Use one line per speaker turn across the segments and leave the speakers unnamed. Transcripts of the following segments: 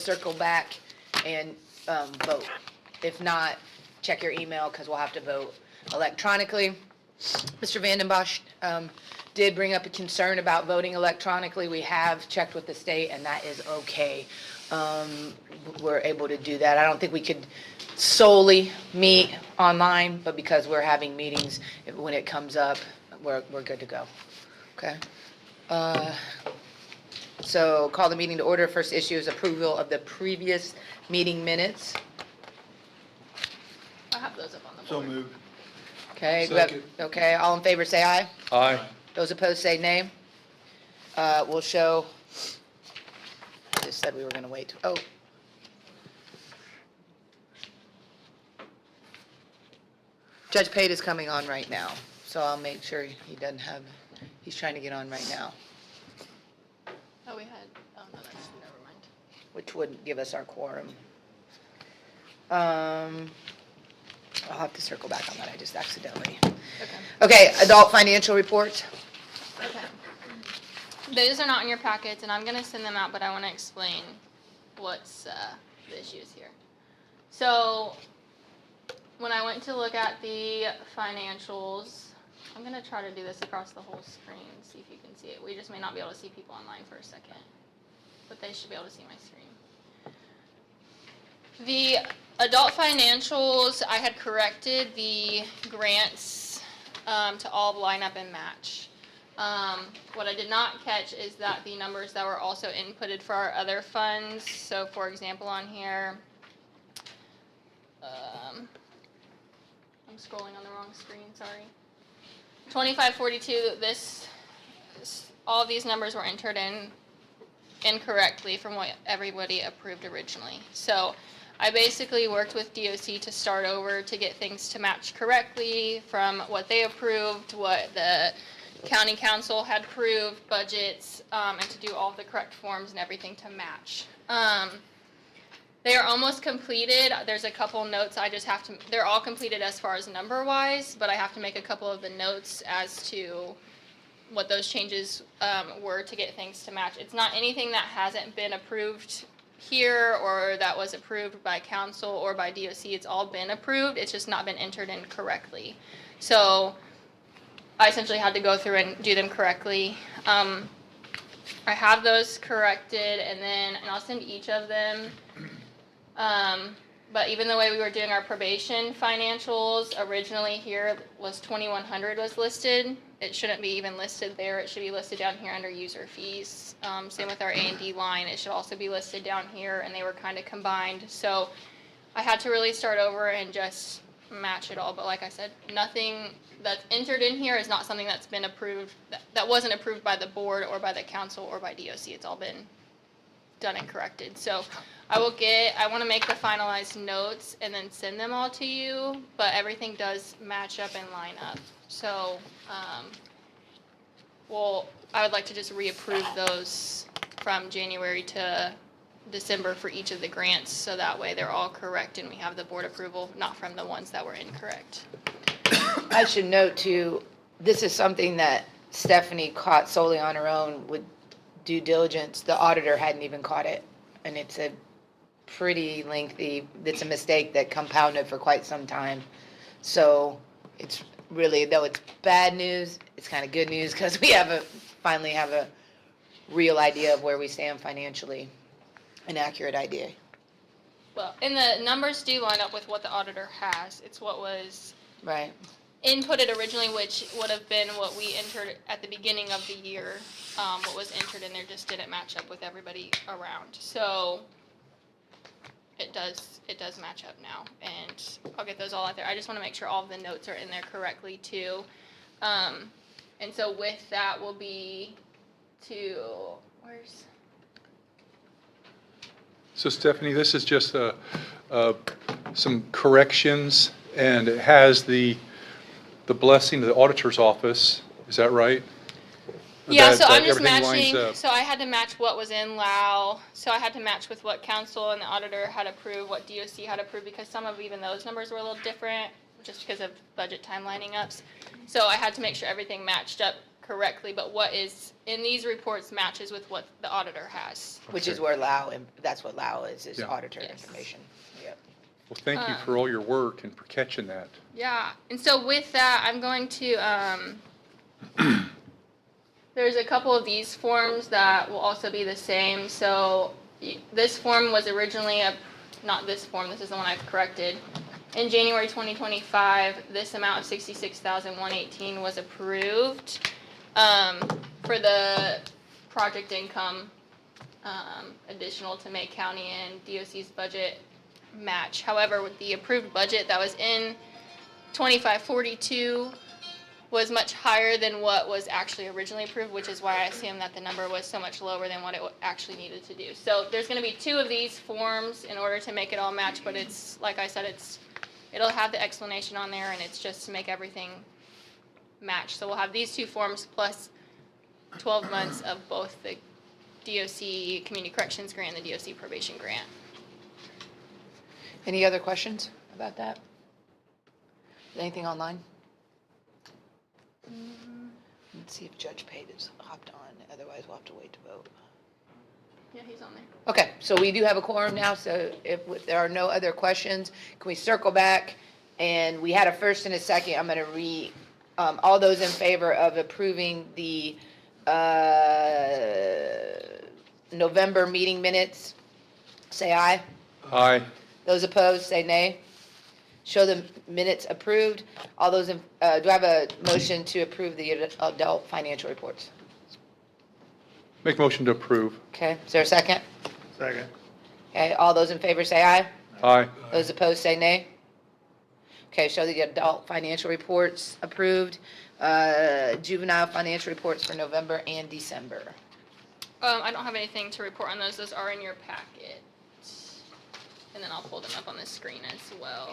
circle back and vote. If not, check your email because we'll have to vote electronically. Mr. Vanden Bosch did bring up a concern about voting electronically. We have checked with the state, and that is okay. We're able to do that. I don't think we could solely meet online, but because we're having meetings, when it comes up, we're good to go. Okay? So call the meeting to order. First issue is approval of the previous meeting minutes.
I have those up on the
So
board.
moved.
Okay, we have-
Second.
okay, all in favor say aye.
Aye.
Those opposed say nay. We'll show, I just said we were gonna wait. Oh. Judge Pate is coming on right now, so I'll make sure he doesn't have, he's trying to get on right now,
Oh, we had, oh, no, that's, never mind.
which wouldn't give us our quorum. I'll have to circle back on that, I just accidentally.
Okay.
Okay, adult financial reports.
Okay. Those are not in your packets, and I'm gonna send them out, but I wanna explain what's, the issues here. So, when I went to look at the financials, I'm gonna try to do this across the whole screen, see if you can see it. We just may not be able to see people online for a second, but they should be able to see my screen. The adult financials, I had corrected the grants to all line up and match. What I did not catch is that the numbers that were also inputted for our other funds, so for example on here, I'm scrolling on the wrong screen, sorry. 2542, all of these numbers were entered in incorrectly from what everybody approved originally. So I basically worked with DOC to start over to get things to match correctly from what they approved, what the county council had approved, budgets, and to do all of the correct forms and everything to match. They are almost completed. There's a couple notes I just have to, they're all completed as far as number wise, but I have to make a couple of the notes as to what those changes were to get things to match. It's not anything that hasn't been approved here or that was approved by council or by DOC. It's all been approved. It's just not been entered in correctly. So I essentially had to go through and do them correctly. I have those corrected, and I'll send each of them. But even the way we were doing our probation financials, originally here was 2,100 was listed. It shouldn't be even listed there. It should be listed down here under user fees. Same with our A&D line. It should also be listed down here, and they were kind of combined. So I had to really start over and just match it all. But like I said, nothing that's entered in here is not something that's been approved, that wasn't approved by the board or by the council or by DOC. It's all been done and corrected. So I want to make the finalized notes and then send them all to you, but everything does match up and line up. So, I would like to just reapprove those from January to December for each of the grants, so that way they're all correct and we have the board approval, not from the ones that were incorrect.
I should note too, this is something that Stephanie caught solely on her own with due diligence. The auditor hadn't even caught it, and it's a pretty lengthy, it's a mistake that compounded for quite some time. So it's really, though it's bad news, it's kind of good news because we finally have a real idea of where we stand financially, an accurate idea.
Well, and the numbers do line up with what the auditor has. It's what was
Right.
inputted originally, which would have been what we entered at the beginning of the year. What was entered in there just didn't match up with everybody around. So it does match up now, and I'll get those all out there. I just want to make sure all of the notes are in there correctly too. And so with that will be
So Stephanie, this is just some corrections, and it has the blessing of the auditor's office. Is that right?
Yeah, so
That
I'm just
everything lines
matching,
up.
so I had to match what was in LAO, so I had to match with what council and the auditor had approved, what DOC had approved, because some of even those numbers were a little different, just because of budget timelining ups. So I had to make sure everything matched up correctly, but what is in these reports matches with what the auditor has.
Which is
Okay.
where Lau, that's what Lau is
Yeah.
auditor
Yes.
information. Yep.
Well, thank you for all your work and for catching that.
Yeah, and so with that, I'm going to, there's a couple of these forms that will also be the same. So this form was originally not this form, this is the one I've corrected. In January 2025, this amount of $66,118 was approved for the project income additional to make county and DOC's budget match. However, with the approved budget that was in 2542 was much higher than what was actually originally approved, which is why I assume that the number was so much lower than what it actually needed to do. So there's going to be 2 of these forms in order to make it all match, but it's, like I said, it'll have the explanation on there, and it's just to make everything match. So we'll have these 2 forms plus 12 months of both the DOC Community Corrections Grant and the DOC Probation Grant.
Any other questions about that? Anything online? Let's see if Judge Pate is hopped on, otherwise we'll have to wait to vote.
Yeah, he's on there.
Okay, so we do have a quorum now, so if there are no other questions, can we circle back? And we had a first and a second, I'm gonna all those in favor of approving the, November meeting minutes, say aye.
Aye.
Those opposed, say nay. Show the minutes approved. All those, do I have a motion to approve the adult financial reports?
Make motion to approve.
Okay, is there a second?
Second.
Okay, all those in favor say aye.
Aye.
Those opposed say nay. Okay, show the adult financial reports approved. Juvenile financial reports for November and December.
I don't have anything to report on those. Those are in your packet. And then I'll pull them up on the screen as well.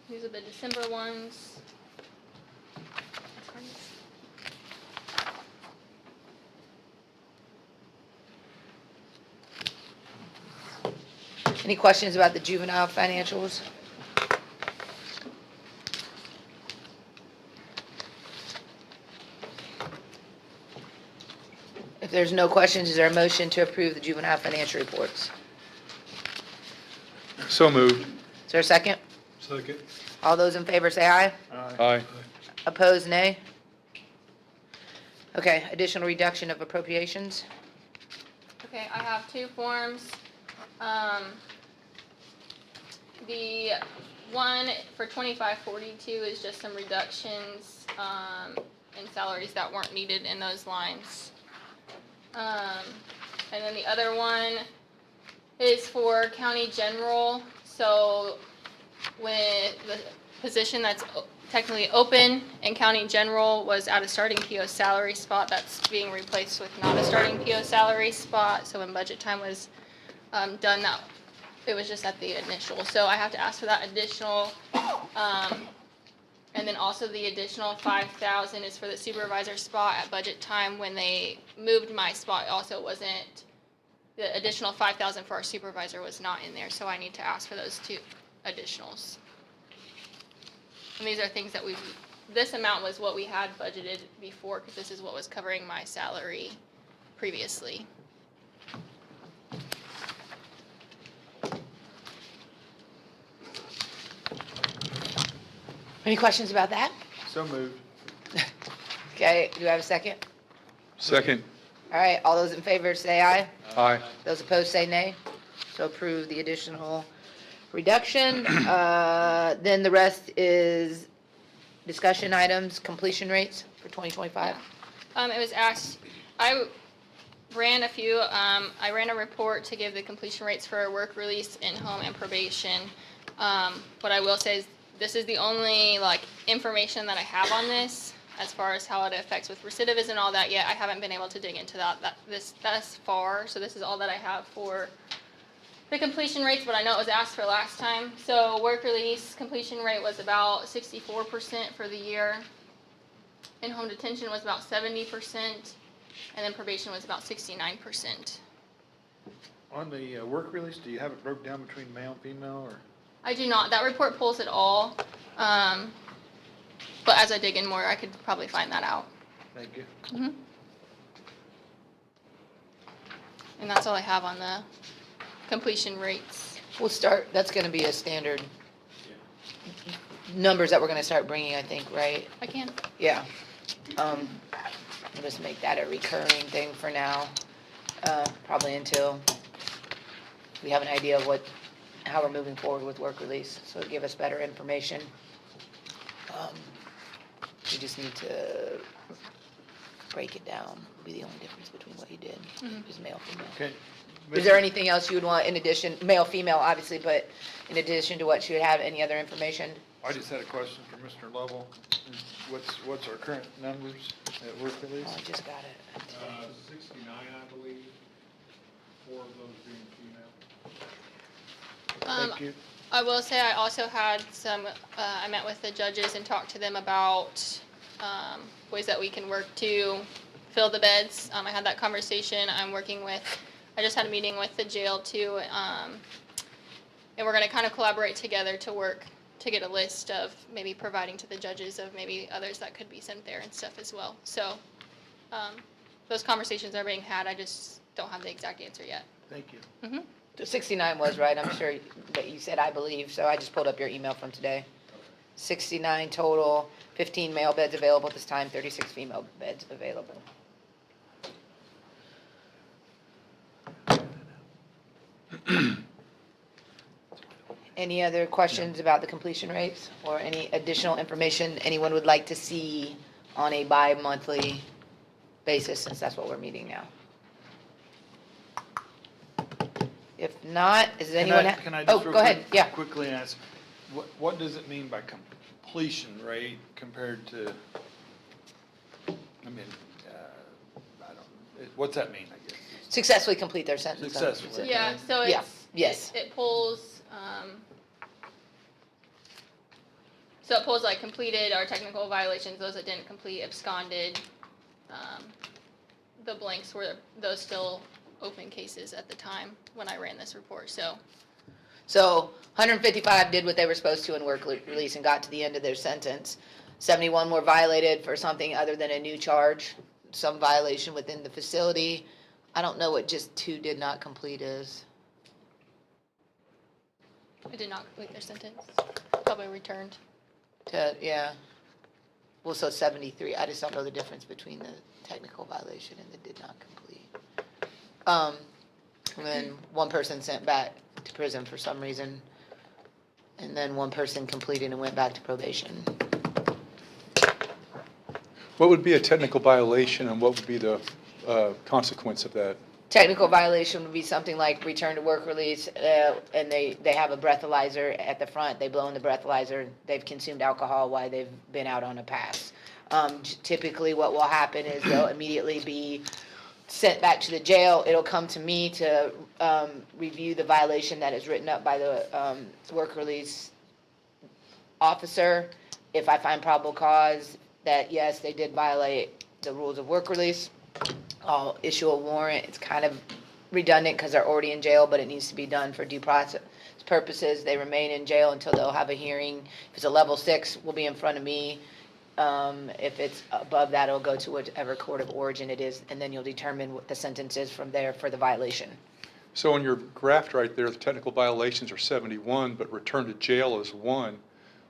These are the December ones.
Any questions about the juvenile financials? If there's no questions, is there a motion to approve the juvenile financial reports?
So moved.
Is there a second?
Second.
All those in favor say aye.
Aye.
Opposed, nay. Okay, additional reduction of appropriations.
Okay, I have 2 forms. The one for 2542 is just some reductions in salaries that weren't needed in those lines. And then the other one is for county general. So when the position that's technically open in county general was at a starting PO salary spot, that's being replaced with not a starting PO salary spot. So when budget time was done, that it was just at the initial. So I have to ask for that additional. And then also the additional 5,000 is for the supervisor spot at budget time. When they moved my spot, also wasn't, the additional 5,000 for our supervisor was not in there, so I need to ask for those 2 additionals. And these are things that this amount was what we had budgeted before, because this is what was covering my salary previously.
Any questions about that?
So moved.
Okay, do I have a second?
Second.
All right, all those in favor say aye.
Aye.
Those opposed say nay. So approve the additional reduction. Then the rest is discussion items, completion rates for 2025.
It was asked, I ran I ran a report to give the completion rates for work release, in-home, and probation. What I will say is this is the only information that I have on this as far as how it affects with recidivism and all that yet. I haven't been able to dig into that thus far, so this is all that I have for the completion rates, but I know it was asked for last time. So work release completion rate was about 64% for the year. In-home detention was about 70%, and then probation was about 69%.
On the work release, do you have it broke down between male and female, or?
I do not. That report pulls it all. But as I dig in more, I could probably find that out.
Thank you.
And that's all I have on the completion rates.
We'll start, that's gonna be a standard numbers that we're gonna start bringing, I think, right?
I can.
Yeah. We'll just make that a recurring thing for now, probably until we have an idea of how we're moving forward with work release, so it'll give us better information. We just need to break it down, will be the only difference between what you did, is male, female.
Okay.
Is there anything else you would want in addition, male, female, obviously, but in addition to what you would have, any other information?
I just had a question for Mr. Lovell. What's our current numbers at work release?
Oh, I just got it.
69, I believe, 4 of those being female.
Thank you.
I will say I also had some, I met with the judges and talked to them about ways that we can work to fill the beds. I had that conversation. I just had a meeting with the jail too, and we're going to kind of collaborate together to work to get a list of maybe providing to the judges of maybe others that could be sent there and stuff as well. So those conversations are being had. I just don't have the exact answer yet.
Thank you.
So 69 was right, I'm sure that you said I believe, so I just pulled up your email from today. 69 total, 15 male beds available at this time, 36 female beds available. Any other questions about the completion rates or any additional information anyone would like to see on a bi-monthly basis, since that's what we're meeting now? If not, is anyone?
Can I
Oh,
just real
go ahead,
quick-
yeah.
quickly ask, what does it mean by completion rate compared to, I mean, I don't, what's that mean, I guess?
Successfully complete their sentence.
Successfully.
Yeah, so
Yeah,
it's,
yes.
it pulls, so it pulls like completed or technical violations, those that didn't complete, absconded. The blanks were those still open cases at the time when I ran this report, so.
So 155 did what they were supposed to in work release and got to the end of their sentence. 71 were violated for something other than a new charge, some violation within the facility. I don't know what just 2 did not complete is.
I did not complete their sentence, probably returned.
Yeah. Well, so 73, I just don't know the difference between the technical violation and the did not complete. And then 1 person sent back to prison for some reason. And then 1 person completed and went back to probation.
What would be a technical violation and what would be the consequence of that?
Technical violation would be something like return to work release, and they have a breathalyzer at the front, they blow in the breathalyzer, they've consumed alcohol while they've been out on a pass. Typically what will happen is they'll immediately be sent back to the jail, it'll come to me to review the violation that is written up by the work release officer. If I find probable cause that yes, they did violate the rules of work release, I'll issue a warrant. It's kind of redundant because they're already in jail, but it needs to be done for due process purposes. They remain in jail until they'll have a hearing. If it's a level 6, will be in front of me. If it's above that, it'll go to whatever court of origin it is, and then you'll determine what the sentence is from there for the violation.
So on your graph right there, the technical violations are 71, but return to jail is 1.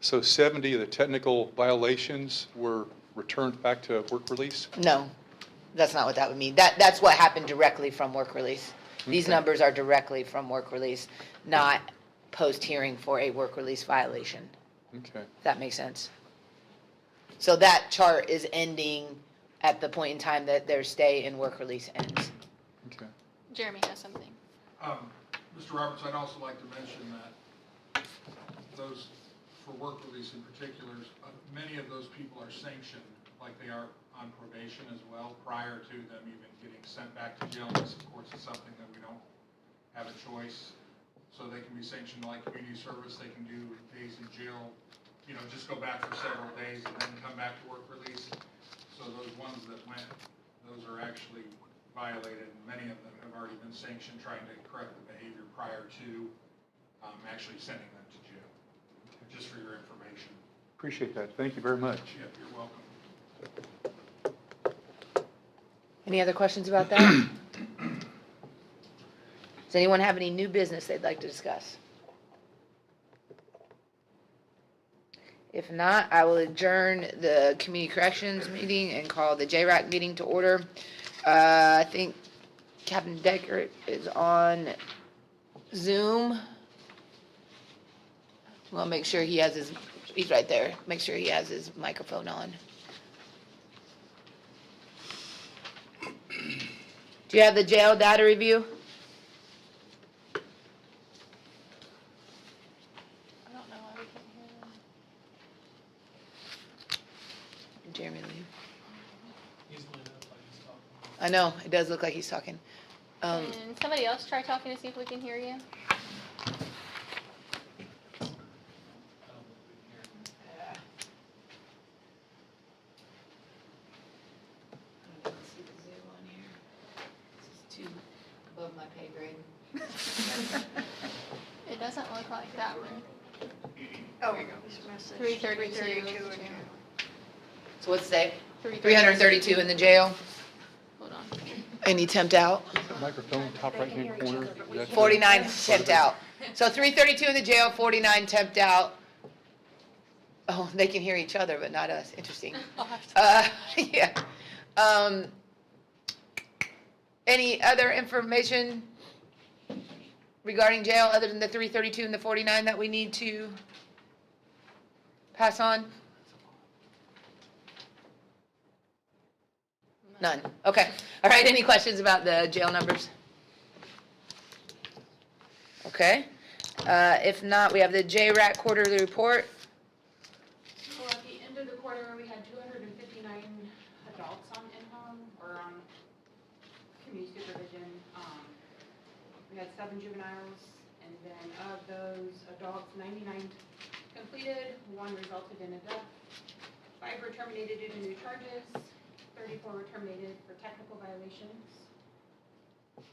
So 70 of the technical violations were returned back to work release?
No, that's not what that would mean. That's what happened directly from work release. These
Okay.
numbers are directly from work release, not post-hearing for a work release violation.
Okay.
If that makes sense. So that chart is ending at the point in time that their stay in work release ends.
Okay.
Jeremy has something.
Mr. Roberts, I'd also like to mention that those, for work release in particular, many of those people are sanctioned like they are on probation as well, prior to them even getting sent back to jail. This, of course, is something that we don't have a choice. So they can be sanctioned like community service, they can do days in jail, you know, just go back for several days and then come back to work release. So those ones that went, those are actually violated. Many of them have already been sanctioned, trying to correct the behavior prior to actually sending them to jail, just for your information.
Appreciate that. Thank you very much.
Yep, you're welcome.
Any other questions about that? Does anyone have any new business they'd like to discuss? If not, I will adjourn the community corrections meeting and call the JRAC meeting to order. I think Captain Decker is on Zoom. Well, make sure he has his, he's right there. Make sure he has his microphone on. Do you have the jail data review?
I don't know why we can't hear them.
Did Jeremy leave? I know, it does look like he's talking.
Can somebody else try talking to see if we can hear you?
See the Zoom on here. This is too above my pay grade.
It doesn't look like that one.
Oh,
332.
So what's that? 332 in the jail,
Hold on.
any tempt out?
Microphone, top right-hand corner. That's it.
49 tempt out. So 332 in the jail, 49 tempt out. Oh, they can hear each other, but not us, interesting.
I'll have to-
Yeah. Any other information regarding jail other than the 332 and the 49 that we need to pass on? None. Okay. All right, any questions about the jail numbers? Okay. If not, we have the JRAC quarterly report.
Well, at the end of the quarter, we had 259 adults on in-home or on community supervision. We had 7 juveniles, and then of those adults, 99 completed, 1 resulted in a death, 5 were terminated due to new charges, 34 were terminated for technical violations. And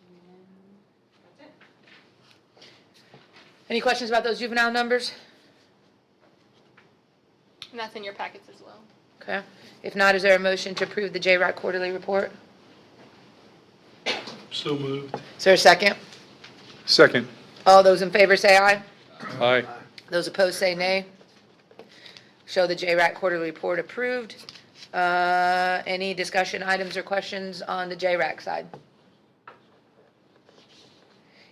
that's it.
Any questions about those juvenile numbers?
And that's in your packets as well.
Okay. If not, is there a motion to approve the JRAC quarterly report?
So moved.
Is there a second?
Second.
All those in favor say aye.
Aye.
Those opposed say nay. Show the JRAC quarterly report approved. Any discussion items or questions on the JRAC side?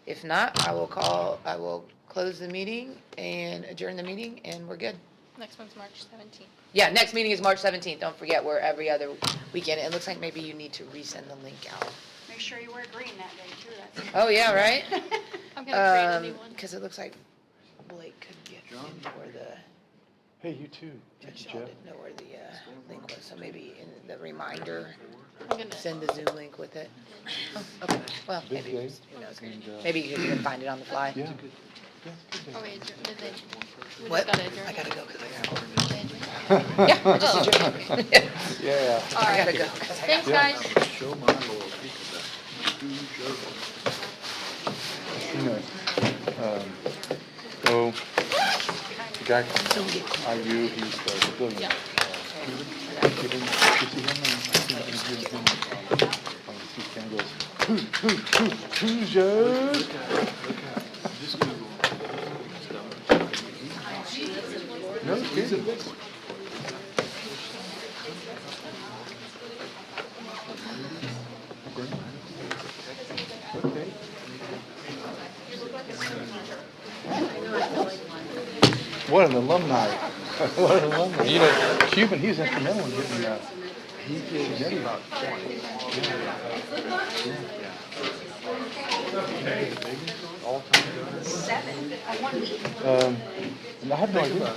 If not, I will close the meeting and adjourn the meeting, and we're good.
Next one's March 17th.
Yeah, next meeting is March 17th. Don't forget, we're every other weekend. It looks like maybe you need to resend the link out.
Make sure you wear green that day too, that's.
Oh, yeah, right?
I'm gonna create a new one.
Because it looks like Blake couldn't get in where the,
Hey, you too. Thank
Judge
you,
Shaw
Jeff.
didn't know where the link was, so maybe in the reminder,
I'm gonna.
send the Zoom link with it. Oh, okay, well,
Big
maybe,
day.
who knows?
And,
Maybe you can find it on the fly.
Yeah. Yeah, good day.
Oh, wait, did they? We
What?
just gotta adjourn.
I gotta go because I gotta order.
Did they adjourn?
Yeah, I just adjourned.
Yeah.
All
I gotta
right.
go 'cause I
Thanks,
Yeah.
guys.
Show my loyalty
You know, oh, the guy from IU, he's the billion.
Yeah.
You see him? And Steve Campbell goes, who's yours?
Just Google.
No kidding. Okay. What an alumni. What an alumni. You know, Cuban, he's instrumental in getting he did about 20. All time.
7, 1 week.
I have no idea.